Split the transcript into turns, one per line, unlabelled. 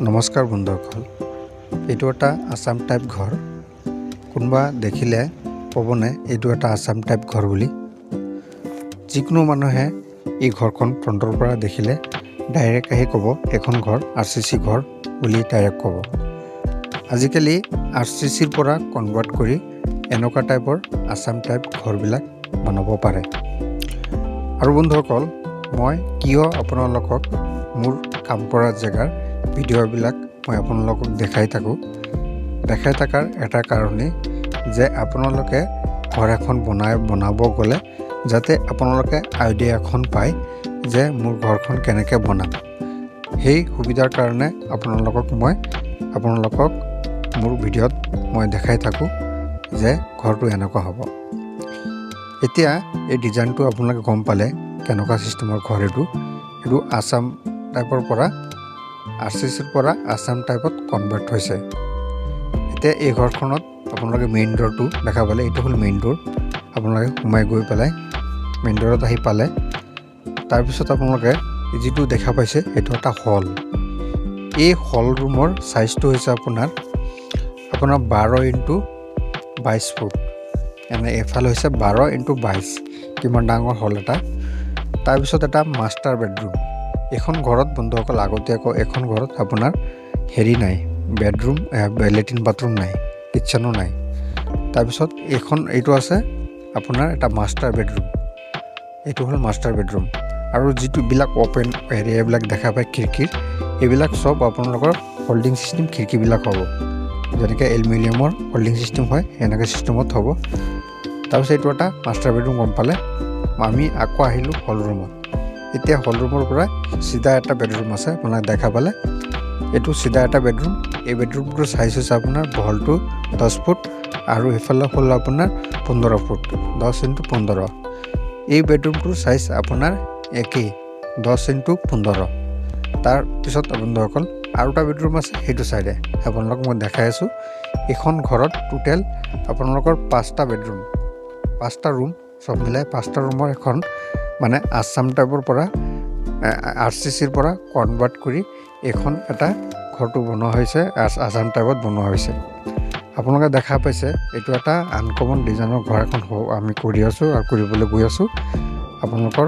নমস্কাৰ বন্ধুসকল, এইটো এটা আসাম টাইপ ঘৰ। কোনোবা দেখিলে ক'বনে এইটো এটা আসাম টাইপ ঘৰ বুলি। যিকোনো মানুহে এই ঘৰখন ফ্ৰণ্টৰ পৰা দেখিলে ডাইৰেক্ট আহি ক'ব এখন ঘৰ RCC ঘৰ বুলি ডাইৰেক্ট ক'ব। আজিকালি RCCৰ পৰা কনভাৰ্ট কৰি এনেকুৱা টাইপৰ আসাম টাইপ ঘৰবিলাক বনাব পাৰে। আৰু বন্ধুসকল, মই কিয় আপোনালোকক মোৰ কাম কৰা জেগাৰ ভিডিঅ'বিলাক মই আপোনালোকক দেখাই থকাৰ এটা কাৰণেই যে আপোনালোকে ঘৰ এখন বনাব গ'লে যাতে আপোনালোকে আইডিয়া এখন পায় যে মোৰ ঘৰখন কেনেকৈ বনাম। সেই সুবিধাৰ কাৰণে আপোনালোকক মোৰ ভিডিঅ'ত মই দেখাই থাকোঁ যে ঘৰটো এনেকুৱা হ'ব। এতিয়া এই ডিজাইনটো আপোনালোকে গম পালে কেনেকুৱা চিষ্টেমৰ ঘৰ এইটো আসাম টাইপৰ পৰা RCCৰ পৰা আসাম টাইপত কনভাৰ্ট হৈছে। এতিয়া এই ঘৰখনত আপোনালোকে মেইন ডোৰটো দেখা পালে, এইটো হ'ল মেইন ডোৰ। আপোনালোকে সোমাই গৈ পেলাই মেইন ডোৰত আহি পালে, তাৰপিছত আপোনালোকে যিটো দেখা পাইছে এইটো এটা হল। এই হল ৰুমৰ চাইজটো হৈছে আপোনাৰ 12x22 ফুট। এফালে হৈছে 12x22, কিমান ডাঙৰ হল এটা। তাৰপিছত এটা মাষ্টাৰ বেডৰুম। এখন ঘৰত বন্ধুসকল আগতীয়াকৈ এখন ঘৰত আপোনাৰ নাই, বেডৰুম লেট্ৰিন বাথৰুম নাই, কিটচেনো নাই। তাৰপিছত এইটো আছে আপোনাৰ এটা মাষ্টাৰ বেডৰুম। এইটো হ'ল মাষ্টাৰ বেডৰুম। আৰু যিটোবিলাক অ'পেন এৰিয়াবিলাক দেখা পায় খিৰিকীৰ, এইবিলাক চব আপোনালোকৰ হোল্ডিং চিষ্টেম খিৰিকীবিলাক হ'ব। যেনেকৈ এলুমিনিয়ামৰ হোল্ডিং চিষ্টেম হয় এনেকৈ চিষ্টেমত হ'ব। তাৰপিছত এইটো এটা মাষ্টাৰ বেডৰুম গম পালে। আমি আকৌ আহিলোঁ হল ৰুমত। এতিয়া হল ৰুমৰ পৰা চিধা এটা বেডৰুম আছে, আপোনাক দেখা পালে। এইটো চিধা এটা বেডৰুম। এই বেডৰুমটোৰ চাইজ হৈছে আপোনাৰ বহলটো 10 ফুট আৰু এইফালে হ'ল আপোনাৰ 15 ফুট, 10x15। এই বেডৰুমটোৰ চাইজ আপোনাৰ একেই 10x15। তাৰপিছত বন্ধুসকল আৰু এটা বেডৰুম আছে সেইটো চাইডে, আপোনালোকক মই দেখাই আছোঁ। এইখন ঘৰত টোটেল আপোনালোকৰ 5টা বেডৰুম, 5টা ৰুম, চব মিলাই 5টা ৰুমৰ এখন মানে আসাম টাইপৰ পৰা RCCৰ পৰা কনভাৰ্ট কৰি এখন এটা ঘৰটো বনোৱা হৈছে, আসাম টাইপত বনোৱা হৈছে। আপোনালোকে দেখা পাইছে এইটো এটা আনকমন ডিজাইনৰ ঘৰ এখন আমি কৰি আছোঁ আৰু কৰিবলৈ গৈ আছোঁ। আপোনালোকৰ